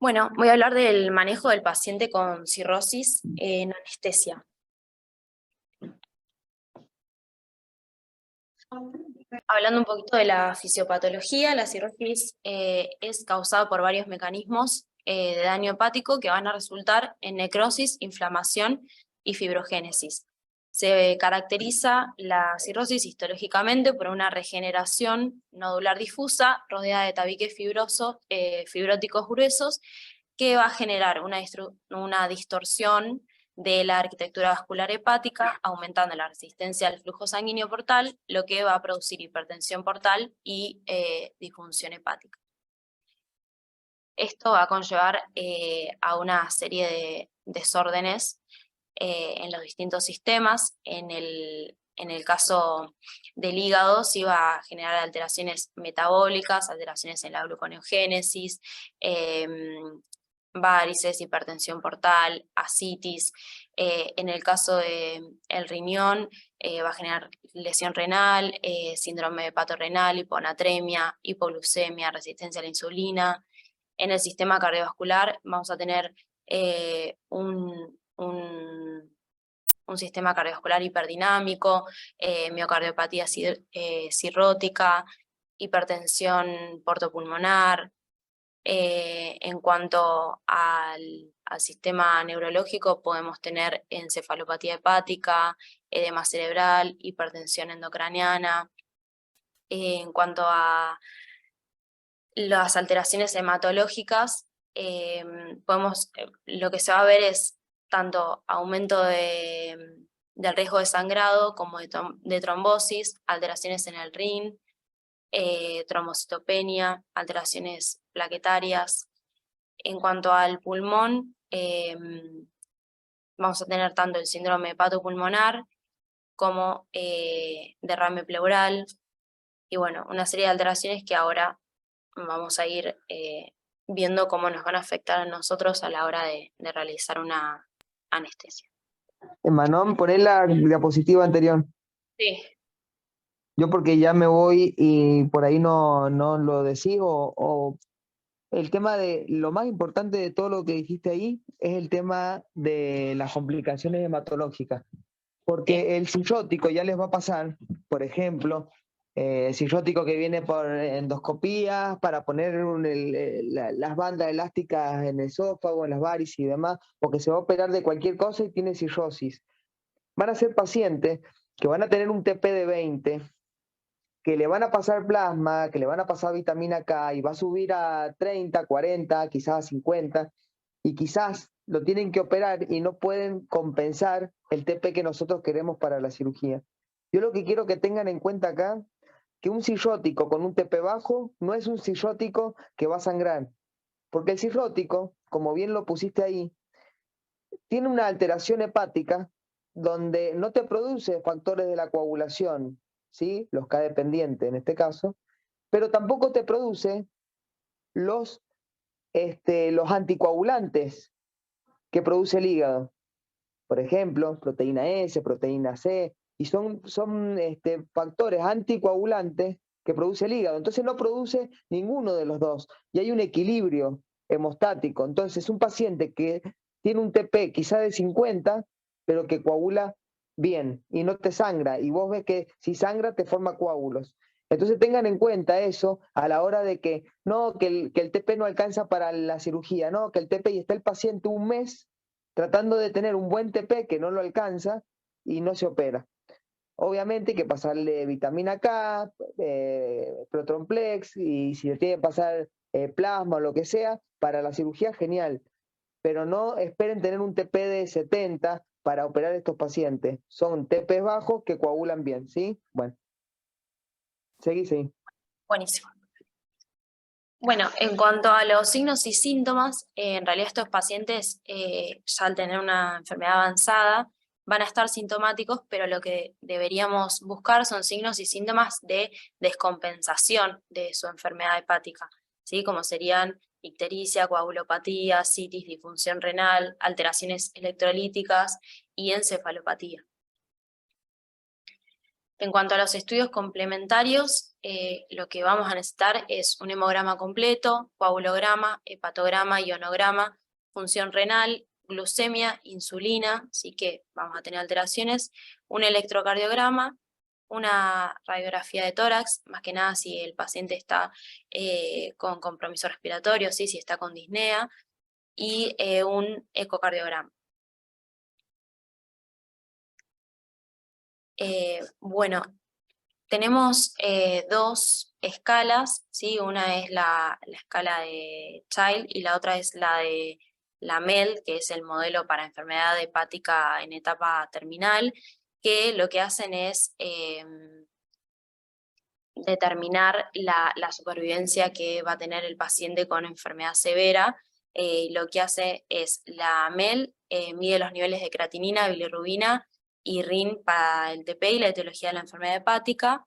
Bueno, voy a hablar del manejo del paciente con cirrosis en anestesia. Hablando un poquito de la fisiopatología, la cirrosis es causada por varios mecanismos de daño hepático que van a resultar en necrosis, inflamación y fibrogénesis. Se caracteriza la cirrosis histológicamente por una regeneración nodular difusa rodeada de tabiques fibróticos gruesos, que va a generar una distorsión de la arquitectura vascular hepática, aumentando la resistencia al flujo sanguíneo portal, lo que va a producir hipertensión portal y disfunción hepática. Esto va a conllevar a una serie de desórdenes en los distintos sistemas. En el caso del hígado sí va a generar alteraciones metabólicas, alteraciones en la gluconeogénesis, varices, hipertensión portal, ascitis. En el caso del riñón va a generar lesión renal, síndrome hepatorrenal, hiponatremia, hipoglucemia, resistencia a la insulina. En el sistema cardiovascular vamos a tener un sistema cardiovascular hiperdinámico, miocardiopatía cirrótica, hipertensión portopulmonar. En cuanto al sistema neurológico, podemos tener encefalopatía hepática, edema cerebral, hipertensión endocraniana. En cuanto a las alteraciones hematológicas, lo que se va a ver es tanto aumento del riesgo de sangrado como de trombosis, alteraciones en el RIN, trombocitopenia, alteraciones plaquetarias. En cuanto al pulmón, vamos a tener tanto el síndrome hepatopulmonar como derrame pleural, y bueno, una serie de alteraciones que ahora vamos a ir viendo cómo nos van a afectar a nosotros a la hora de realizar una anestesia. Manon, poné la diapositiva anterior. Sí. Yo porque ya me voy y por ahí no lo decís, o el tema de lo más importante de todo lo que dijiste ahí es el tema de las complicaciones hematológicas. Porque el cirrótico ya les va a pasar, por ejemplo, cirrótico que viene por endoscopías para poner las bandas elásticas en el esófago, en las varices y demás, porque se va a operar de cualquier cosa y tiene cirrosis. Van a ser pacientes que van a tener un TP de 20, que le van a pasar plasma, que le van a pasar vitamina K y va a subir a 30, 40, quizás a 50, y quizás lo tienen que operar y no pueden compensar el TP que nosotros queremos para la cirugía. Yo lo que quiero que tengan en cuenta acá, que un cirrótico con un TP bajo no es un cirrótico que va a sangrar, porque el cirrótico, como bien lo pusiste ahí, tiene una alteración hepática donde no te produce factores de la coagulación, ¿sí? Los K dependientes en este caso, pero tampoco te produce los anticoagulantes que produce el hígado. Por ejemplo, proteína S, proteína C, y son factores anticoagulantes que produce el hígado. Entonces no produce ninguno de los dos, y hay un equilibrio hemostático. Entonces un paciente que tiene un TP quizá de 50, pero que coagula bien y no te sangra, y vos ves que si sangra te forma coágulos. Entonces tengan en cuenta eso a la hora de que el TP no alcanza para la cirugía, no, que el TP y está el paciente un mes tratando de tener un buen TP que no lo alcanza y no se opera. Obviamente hay que pasarle vitamina K, Protonplex, y si le tiene que pasar plasma o lo que sea, para la cirugía genial. Pero no esperen tener un TP de 70 para operar a estos pacientes. Son TP bajos que coagulan bien, ¿sí? Bueno. Seguí. Buenísimo. Bueno, en cuanto a los signos y síntomas, en realidad estos pacientes ya al tener una enfermedad avanzada van a estar sintomáticos, pero lo que deberíamos buscar son signos y síntomas de descompensación de su enfermedad hepática, ¿sí? Como serían ictericia, coagulopatía, citis, disfunción renal, alteraciones electrolíticas y encefalopatía. En cuanto a los estudios complementarios, lo que vamos a necesitar es un hemograma completo, coagulograma, hepatograma, ionograma, función renal, glucemia, insulina, así que vamos a tener alteraciones, un electrocardiograma, una radiografía de tórax, más que nada si el paciente está con compromiso respiratorio, ¿sí? Si está con disnea, y un ecocardiograma. Bueno, tenemos dos escalas, ¿sí? Una es la escala de Child y la otra es la de la MELD, que es el modelo para enfermedad hepática en etapa terminal, que lo que hacen es determinar la supervivencia que va a tener el paciente con enfermedad severa. Lo que hace es la MEL, mide los niveles de creatinina, bilirrubina y RIN para el TP y la etiología de la enfermedad hepática.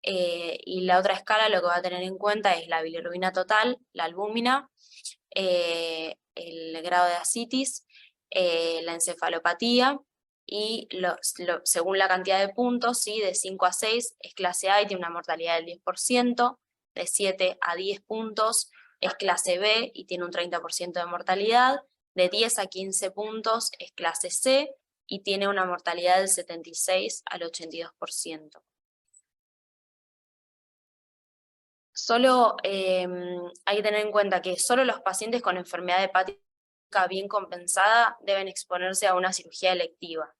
Y la otra escala lo que va a tener en cuenta es la bilirrubina total, la albúmina, el grado de ascitis, la encefalopatía, y según la cantidad de puntos, ¿sí? De 5 a 6 es clase A y tiene una mortalidad del 10%, de 7 a 10 puntos es clase B y tiene un 30% de mortalidad, de 10 a 15 puntos es clase C y tiene una mortalidad del 76 al 82%. Solo hay que tener en cuenta que solo los pacientes con enfermedad hepática bien compensada deben exponerse a una cirugía electiva.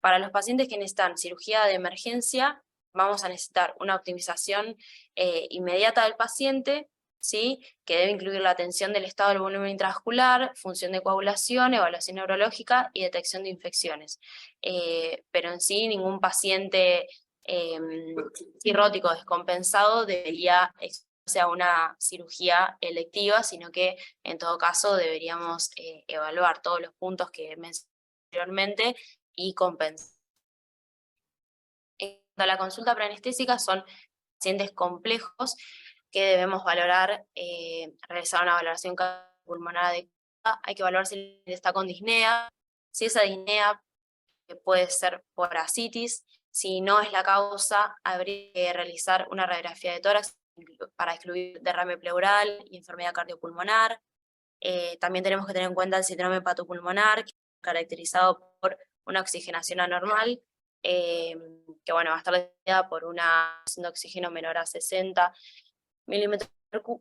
Para los pacientes que necesitan cirugía de emergencia, vamos a necesitar una optimización inmediata del paciente, ¿sí? Que debe incluir la atención del estado del volumen intravascular, función de coagulación, evaluación neurológica y detección de infecciones. Pero en sí, ningún paciente cirrótico descompensado debería exponerse a una cirugía electiva, sino que en todo caso deberíamos evaluar todos los puntos que mencioné anteriormente y compensar. En cuanto a la consulta preanestésica, son pacientes complejos que debemos valorar, realizar una valoración pulmonar adecuada. Hay que evaluar si está con disnea, si esa disnea puede ser por ascitis. Si no es la causa, habría que realizar una radiografía de tórax para excluir derrame pleural y enfermedad cardiopulmonar. También tenemos que tener en cuenta el síndrome hepatopulmonar, caracterizado por una oxigenación anormal, que bueno, va a estar determinada por una presión de oxígeno menor a 60 milímetros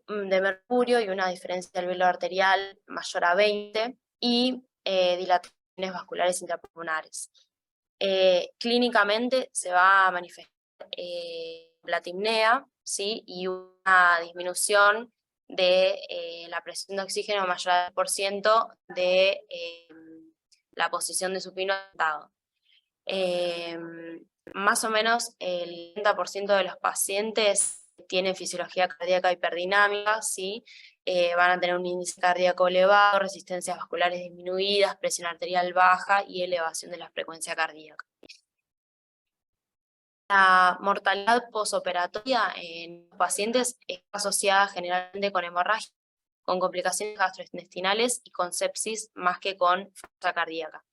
de mercurio y una diferencia alveolar arterial mayor a 20 y dilataciones vasculares intrapulmonares. Clínicamente se va a manifestar la tipnea, ¿sí? Y una disminución de la presión de oxígeno mayor al 10% de la posición de supino adaptado. Más o menos el 30% de los pacientes tienen fisiología cardíaca hiperdinámica, ¿sí? Van a tener un índice cardíaco elevado, resistencias vasculares disminuidas, presión arterial baja y elevación de la frecuencia cardíaca. La mortalidad posoperatoria en los pacientes está asociada generalmente con hemorragia, con complicaciones gastrointestinales y con sepsis más que con falla cardíaca.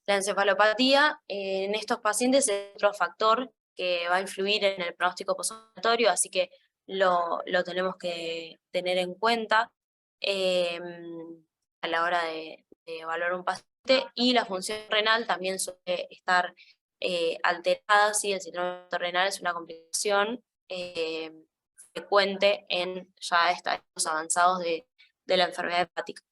La encefalopatía en estos pacientes es otro factor que va a influir en el pronóstico postoperatorio, así que lo tenemos que tener en cuenta a la hora de evaluar un paciente, y la función renal también suele estar alterada, ¿sí? El síndrome renal es una complicación frecuente en ya estadios avanzados de la enfermedad hepática.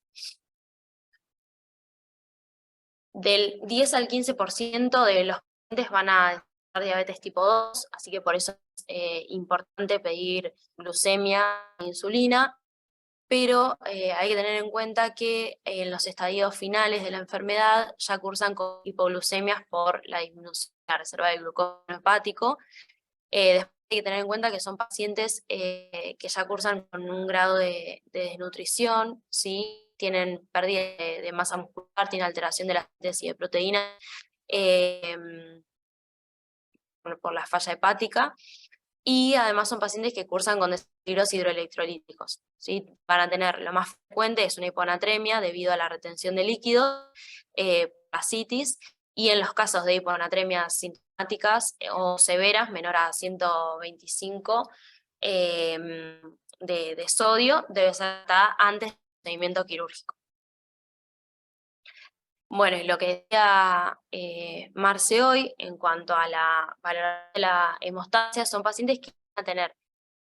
Del 10 al 15% de los pacientes van a tener diabetes tipo 2, así que por eso es importante pedir glucemia e insulina, pero hay que tener en cuenta que en los estadios finales de la enfermedad ya cursan con hipoglucemias por la disminución de la reserva de glucógeno hepático. Después hay que tener en cuenta que son pacientes que ya cursan con un grado de desnutrición, ¿sí? Tienen pérdida de masa muscular, tienen alteración de la síntesis de proteínas por la falla hepática, y además son pacientes que cursan con desequilibrios hidroelectrolíticos, ¿sí? Van a tener, lo más frecuente es una hiponatremia debido a la retención de líquido, ascitis, y en los casos de hiponatremia sintomáticas o severas, menor a 125, de sodio debe ser tratada antes del procedimiento quirúrgico. Bueno, y lo que decía Marce hoy en cuanto a la valoración de la hemostasia, son pacientes que van a tener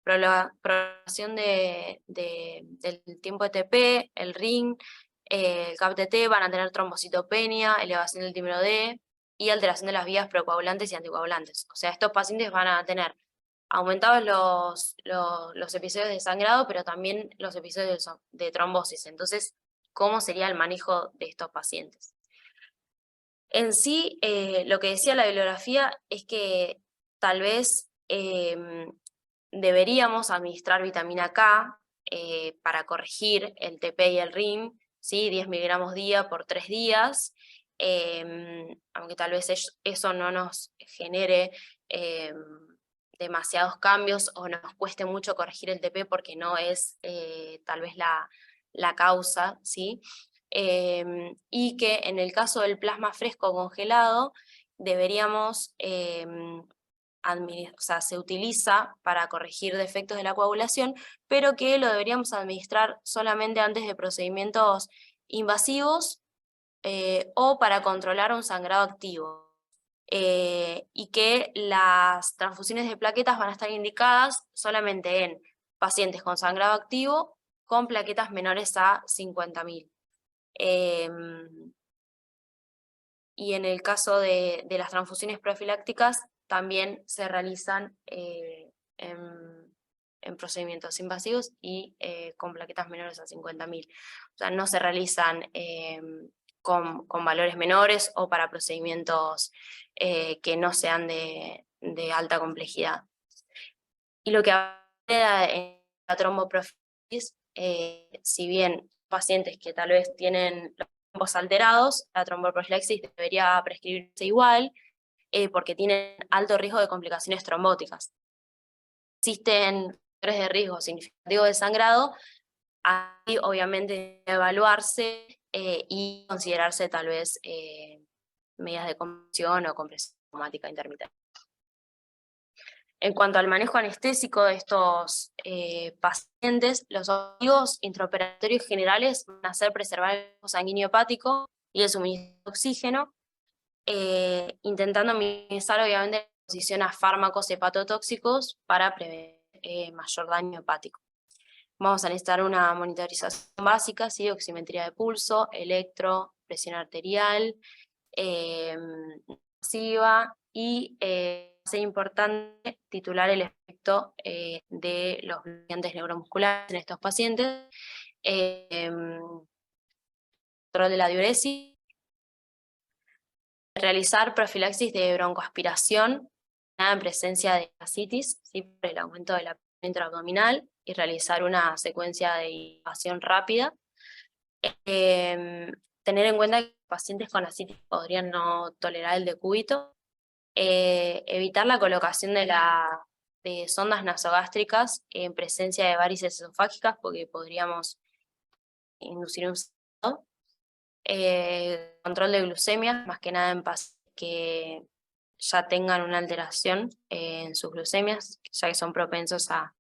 prolongación del tiempo de TP, el ring, el CAP-TT, van a tener trombocitopenia, elevación del dímero D y alteración de las vías procoagulantes y anticoagulantes. O sea, estos pacientes van a tener aumentados los episodios de sangrado, pero también los episodios de trombosis. Entonces, ¿cómo sería el manejo de estos pacientes? En sí, lo que decía la bibliografía es que tal vez deberíamos administrar vitamina K para corregir el TP y el RIM, ¿sí? 10 miligramos día por 3 días, aunque tal vez eso no nos genere demasiados cambios o nos cueste mucho corregir el TP porque no es tal vez la causa, ¿sí? Y que en el caso del plasma fresco congelado deberíamos, o sea, se utiliza para corregir defectos de la coagulación, pero que lo deberíamos administrar solamente antes de procedimientos invasivos o para controlar un sangrado activo. Y que las transfusiones de plaquetas van a estar indicadas solamente en pacientes con sangrado activo con plaquetas menores a 50.000. Y en el caso de las transfusiones profilácticas también se realizan en procedimientos invasivos y con plaquetas menores a 50.000. O sea, no se realizan con valores menores o para procedimientos que no sean de alta complejidad. Y lo que queda en la tromboprofilaxis, si bien pacientes que tal vez tienen los trombos alterados, la tromboprofilaxis debería prescribirse igual, porque tienen alto riesgo de complicaciones trombóticas. Existen factores de riesgo significativo de sangrado, ahí obviamente debe evaluarse y considerarse tal vez medidas de compresión o compresión traumática intermitente. En cuanto al manejo anestésico de estos pacientes, los objetivos intraoperatorios generales van a ser preservar el flujo sanguíneo hepático y el suministro de oxígeno, intentando minimizar obviamente la exposición a fármacos hepatotóxicos para prevenir mayor daño hepático. Vamos a necesitar una monitorización básica, ¿sí? Oximetría de pulso, electro, presión arterial, masiva y es importante titular el efecto de los bloqueantes neuromusculares en estos pacientes, control de la diuresis, realizar profilaxis de broncoaspiración en presencia de ascitis, ¿sí? Por el aumento de la presión intraabdominal y realizar una secuencia de intubación rápida. Tener en cuenta que pacientes con ascitis podrían no tolerar el decúbito. Evitar la colocación de sondas nasogástricas en presencia de varices esofágicas porque podríamos inducir un sangrado. Control de glucemia, más que nada en pacientes que ya tengan una alteración en sus glucemias, ya que son propensos a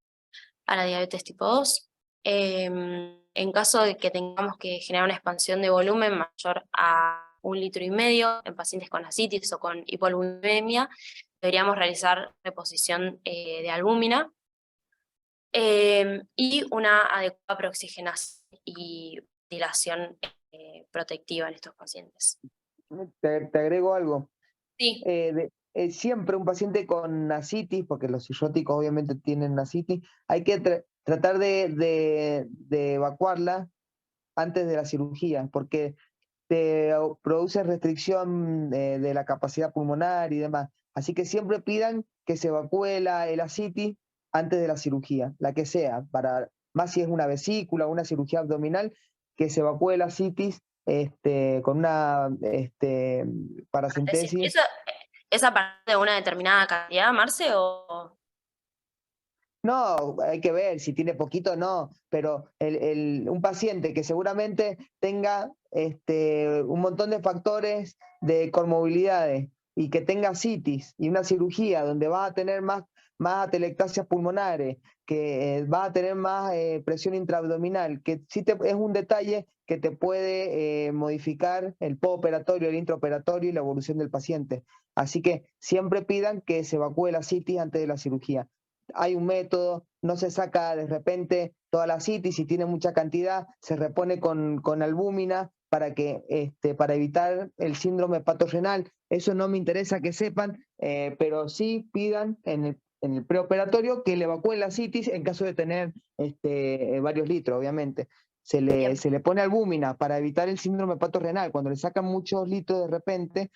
la diabetes tipo 2. En caso de que tengamos que generar una expansión de volumen mayor a 1,5 litros en pacientes con ascitis o con hipoalbuminemia, deberíamos realizar reposición de albúmina y una adecuada preoxigenación y ventilación protectiva en estos pacientes. Te agrego algo. Sí. Siempre un paciente con ascitis, porque los cirróticos obviamente tienen ascitis, hay que tratar de evacuarla antes de la cirugía, porque te produce restricción de la capacidad pulmonar y demás. Así que siempre pidan que se evacúe el ascitis antes de la cirugía, la que sea, más si es una vesícula o una cirugía abdominal, que se evacúe la ascitis con una paracentesis. ¿Es a partir de una determinada cantidad, Marce, o...? No, hay que ver, si tiene poquito no, pero un paciente que seguramente tenga un montón de factores de comorbilidades y que tenga citis y una cirugía donde va a tener más más atelectasias pulmonares, que vas a tener más presión intraabdominal, que sí es un detalle que te puede modificar el postoperatorio, el intraoperatorio y la evolución del paciente. Así que siempre pidan que se evacúe la citis antes de la cirugía. Hay un método, no se saca de repente toda la citis, si tiene mucha cantidad, se repone con albúmina para evitar el síndrome hepatorenal. Eso no me interesa que sepan, pero sí pidan en el preoperatorio que le evacúen la citis en caso de tener varios litros, obviamente. Se le pone albúmina para evitar el síndrome hepatorenal. Cuando le sacan muchos litros de repente,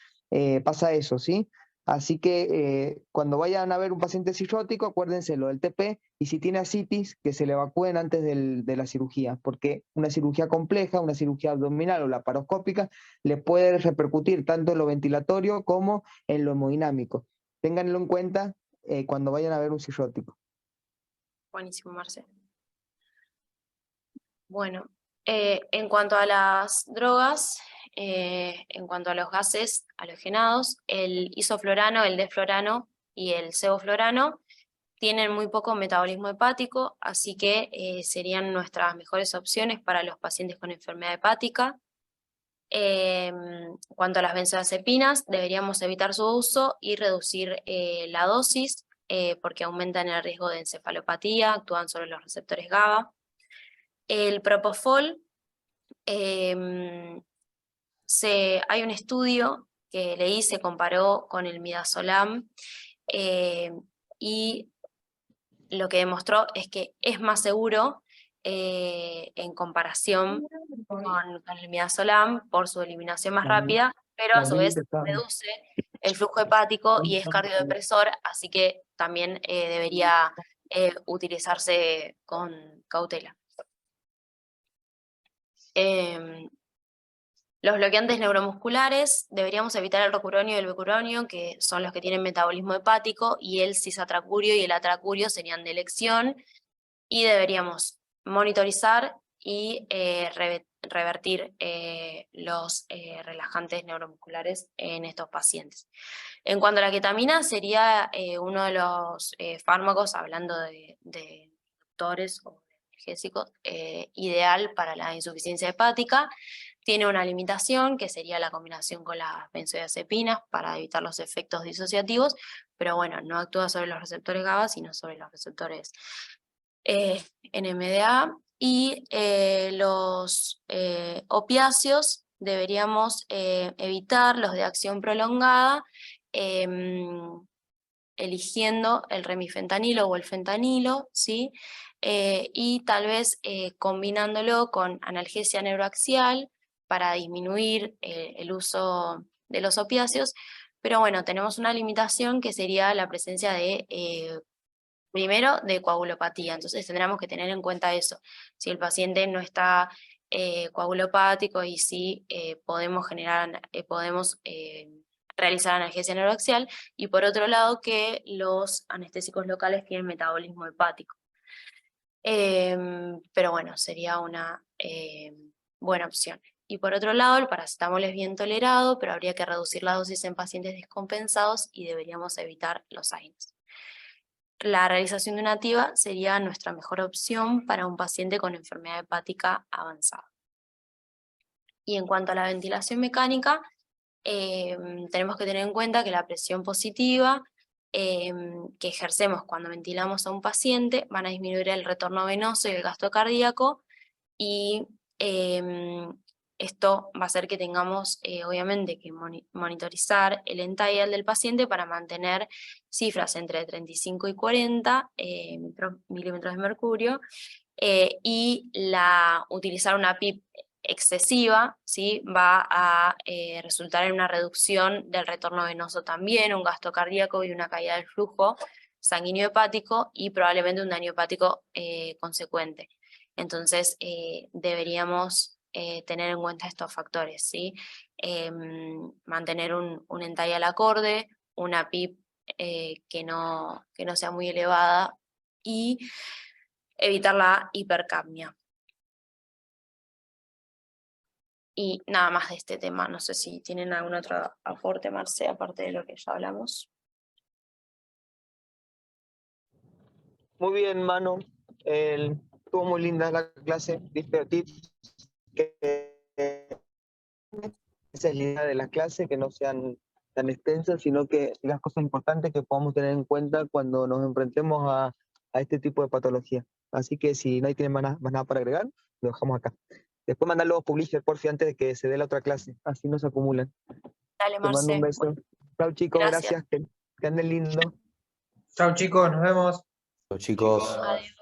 pasa eso, ¿sí? Así que cuando vayan a ver un paciente cirrótico, acuérdense lo del TP, y si tiene ascitis, que se le evacúen antes de la cirugía, porque una cirugía compleja, una cirugía abdominal o laparoscópica, le puede repercutir tanto en lo ventilatorio como en lo hemodinámico. Ténganlo en cuenta cuando vayan a ver un cirrótico. Buenísimo, Marce. Bueno, en cuanto a las drogas, en cuanto a los gases halogenados, el isoflorano, el deflorano y el sevoflorano tienen muy poco metabolismo hepático, así que serían nuestras mejores opciones para los pacientes con enfermedad hepática. En cuanto a las benzodiazepinas, deberíamos evitar su uso y reducir la dosis, porque aumentan el riesgo de encefalopatía, actúan sobre los receptores GABA. El propofol, hay un estudio que leí, se comparó con el midazolam, y lo que demostró es que es más seguro en comparación con el midazolam por su eliminación más rápida, pero a su vez reduce el flujo hepático y es cardiodepresor, así que también debería utilizarse con cautela. Los bloqueantes neuromusculares, deberíamos evitar el rocuronio y el becuronio, que son los que tienen metabolismo hepático, y el cisatracurio y el atracurio serían de elección, y deberíamos monitorizar y revertir los relajantes neuromusculares en estos pacientes. En cuanto a la ketamina, sería uno de los fármacos, hablando de inductores o analgésicos, ideal para la insuficiencia hepática. Tiene una limitación, que sería la combinación con las benzodiazepinas para evitar los efectos disociativos, pero bueno, no actúa sobre los receptores GABA, sino sobre los receptores NMDA. Y los opiáceos deberíamos evitar los de acción prolongada, eligiendo el remifentanilo o el fentanilo, ¿sí? Y tal vez combinándolo con analgesia neuroaxial para disminuir el uso de los opiáceos, pero bueno, tenemos una limitación que sería la presencia de, primero, de coagulopatía, entonces tendremos que tener en cuenta eso, si el paciente no está coagulopático y si podemos realizar analgesia neuroaxial, y por otro lado que los anestésicos locales tienen metabolismo hepático. Pero bueno, sería una buena opción. Y por otro lado, el paracetamol es bien tolerado, pero habría que reducir la dosis en pacientes descompensados y deberíamos evitar los AINES. La realización de una TIVA sería nuestra mejor opción para un paciente con enfermedad hepática avanzada. Y en cuanto a la ventilación mecánica, tenemos que tener en cuenta que la presión positiva que ejercemos cuando ventilamos a un paciente van a disminuir el retorno venoso y el gasto cardíaco, y esto va a hacer que tengamos obviamente que monitorizar el end-tidal del paciente para mantener cifras entre 35 y 40 milímetros de mercurio, y utilizar una PIP excesiva, ¿sí? Va a resultar en una reducción del retorno venoso también, un gasto cardíaco y una caída del flujo sanguíneo hepático, y probablemente un daño hepático consecuente. Entonces deberíamos tener en cuenta estos factores, ¿sí? Mantener un end-tidal acorde, una PIP que no sea muy elevada, y evitar la hipercapnia. Y nada más de este tema, no sé si tienen algún otro aporte, Marce, aparte de lo que ya hablamos. Muy bien, Manu. Estuvo muy linda la clase, diste tips. Esa es la idea de las clases, que no sean tan extensas, sino que las cosas importantes que podamos tener en cuenta cuando nos enfrentemos a este tipo de patología. Así que si nadie tiene más nada para agregar, lo dejamos acá. Después mandar los publishers, por fin, antes de que se dé la otra clase. Así no se acumulan. Dale, Te mando un Marce. beso. Chao, chicos. Gracias. Gracias. Que anden lindo. Chau chicos, nos vemos. Chicos. Adiós.